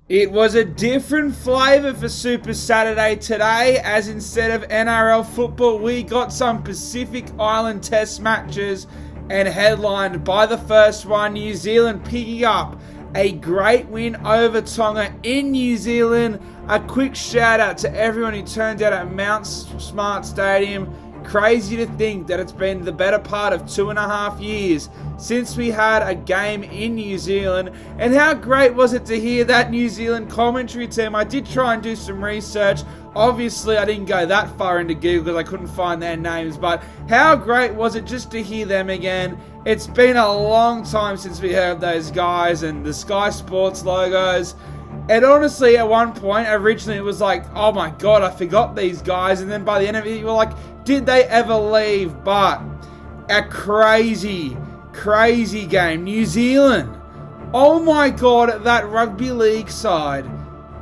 It was a different flavour for Super Saturday today, as instead of NRL football, we got some Pacific Island Test matches, and headlined by the first one, New Zealand picking up a great win over Tonga in New Zealand. A quick shout out to everyone who turned out at Mount Smart Stadium. Crazy to think that it's been the better part of 2.5 years since we had a game in New Zealand. And how great was it to hear that New Zealand commentary team? I did try and do some research. Obviously, I didn't go that far into Google because I couldn't find their names. But how great was it just to hear them again? It's been a long time since we heard those guys and the Sky Sports logos. And honestly, at one point, originally it was like, oh my god, I forgot these guys. And then by the end of it, you were like, did they ever leave? But a crazy game. New Zealand. Oh my god, that rugby league side.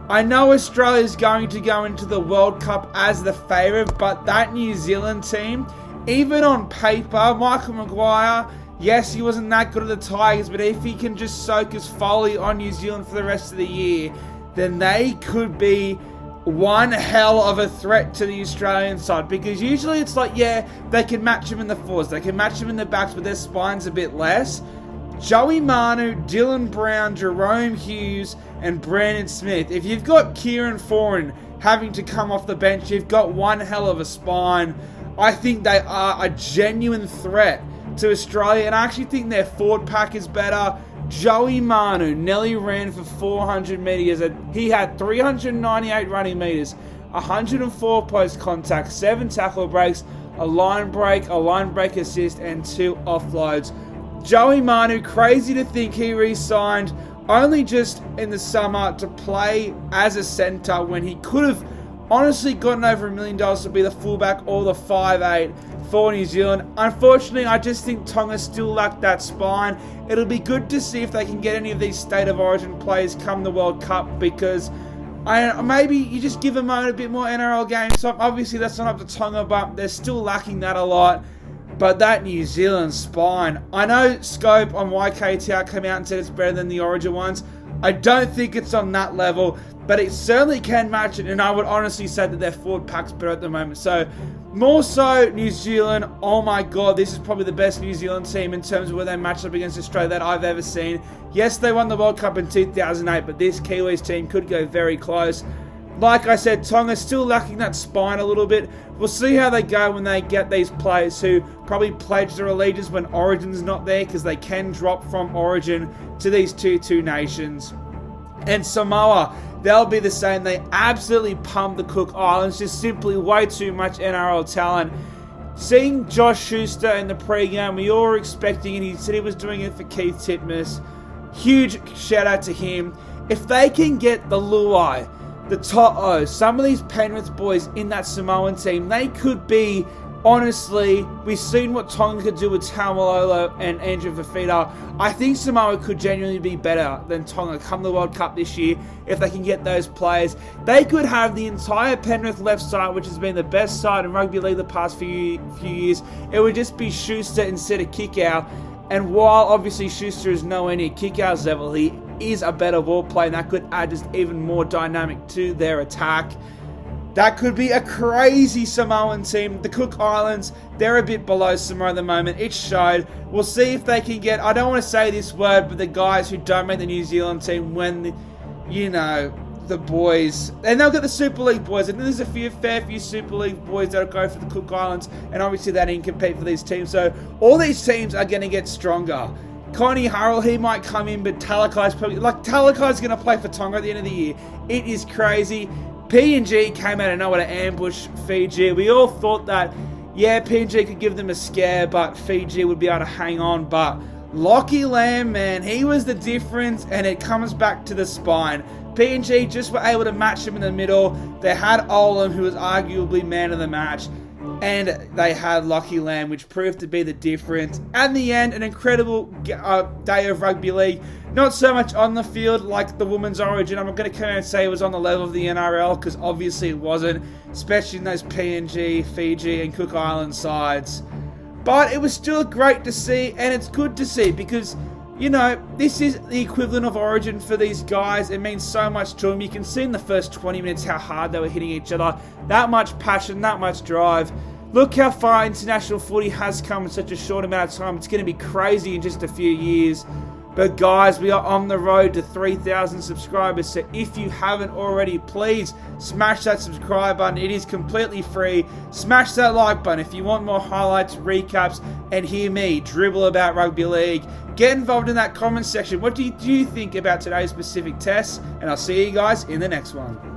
I know Australia's going to go into the World Cup as the favourite, but that New Zealand team, even on paper, Michael Maguire, yes, he wasn't that good at the Tigers, but if he can just soak his folly on New Zealand for the rest of the year, then they could be one hell of a threat to the Australian side. Because usually it's like, yeah, they can match him in the forwards, they can match him in the backs, but their spine's a bit less. Joey Manu, Dylan Brown, Jerome Hughes, and Brandon Smith. If you've got Kieran Foran having to come off the bench, you've got one hell of a spine. I think they are a genuine threat to Australia, and I actually think their forward pack is better. Joey Manu nearly ran for 400 metres. He had 398 running metres, 104 post contact, 7 tackle breaks, a line break assist, and 2 offloads. Joey Manu, crazy to think he re-signed only just in the summer to play as a centre when he could have honestly gotten over $1 million to be the fullback or the 5'8" for New Zealand. Unfortunately, I just think Tonga still lack that spine. It'll be good to see if they can get any of these State of Origin players come the World Cup, because maybe you just give them a bit more NRL games. So obviously that's not up to Tonga, but they're still lacking that a lot. But that New Zealand spine, I know Scope on YKTR came out and said it's better than the Origin ones. I don't think it's on that level, but it certainly can match it, and I would honestly say that their forward pack's better at the moment. So, more so, New Zealand, oh my god, this is probably the best New Zealand team in terms of where they match up against Australia that I've ever seen. Yes, they won the World Cup in 2008, but this Kiwis team could go very close. Like I said, Tonga's still lacking that spine a little bit. We'll see how they go when they get these players who probably pledge their allegiance when Origin's not there, because they can drop from Origin to these Tier 2 nations. And Samoa, they'll be the same. They absolutely pumped the Cook Islands. Just simply way too much NRL talent. Seeing Josh Schuster in the pre-game, we all were expecting it. He said he was doing it for Keith Titmus. Huge shout out to him. If they can get the Luai, the To'o, some of these Penrith boys in that Samoan team, they could be, honestly, we've seen what Tonga could do with Taumalolo and Andrew Fafita. I think Samoa could genuinely be better than Tonga come the World Cup this year if they can get those players. They could have the entire Penrith left side, which has been the best side in rugby league the past few years. It would just be Schuster instead of Kickout. And while obviously Schuster is nowhere near Kickout's level, he is a better ball player, and that could add just even more dynamic to their attack. That could be a crazy Samoan team. The Cook Islands, they're a bit below Samoa at the moment. It showed. We'll see if they can get, I don't want to say this word, but the guys who don't make the New Zealand team when, the boys, and they'll get the Super League boys, and there's a fair few Super League boys that'll go for the Cook Islands, and obviously they didn't compete for these teams. So all these teams are going to get stronger. Connie Harrell, he might come in, but Talakai's going to play for Tonga at the end of the year. It is crazy. PNG came out of nowhere to ambush Fiji. We all thought that, yeah, PNG could give them a scare, but Fiji would be able to hang on. But Lachie Lamb, man, he was the difference, and it comes back to the spine. PNG just were able to match him in the middle. They had Olam, who was arguably man of the match, and they had Lachie Lamb, which proved to be the difference. At the end, an incredible day of rugby league. Not so much on the field like the Women's Origin. I'm not going to come out and say it was on the level of the NRL, because obviously it wasn't, especially in those PNG, Fiji, and Cook Island sides. But it was still great to see, and it's good to see, because you know, this is the equivalent of Origin for these guys. It means so much to them. You can see in the first 20 minutes how hard they were hitting each other. That much passion, that much drive. Look how far international footy has come in such a short amount of time. It's going to be crazy in just a few years. But guys, we are on the road to 3,000 subscribers. So if you haven't already, please smash that subscribe button. It is completely free. Smash that like button if you want more highlights, recaps, and hear me dribble about rugby league. Get involved in that comment section. What do you think about today's Pacific Test? And I'll see you guys in the next one.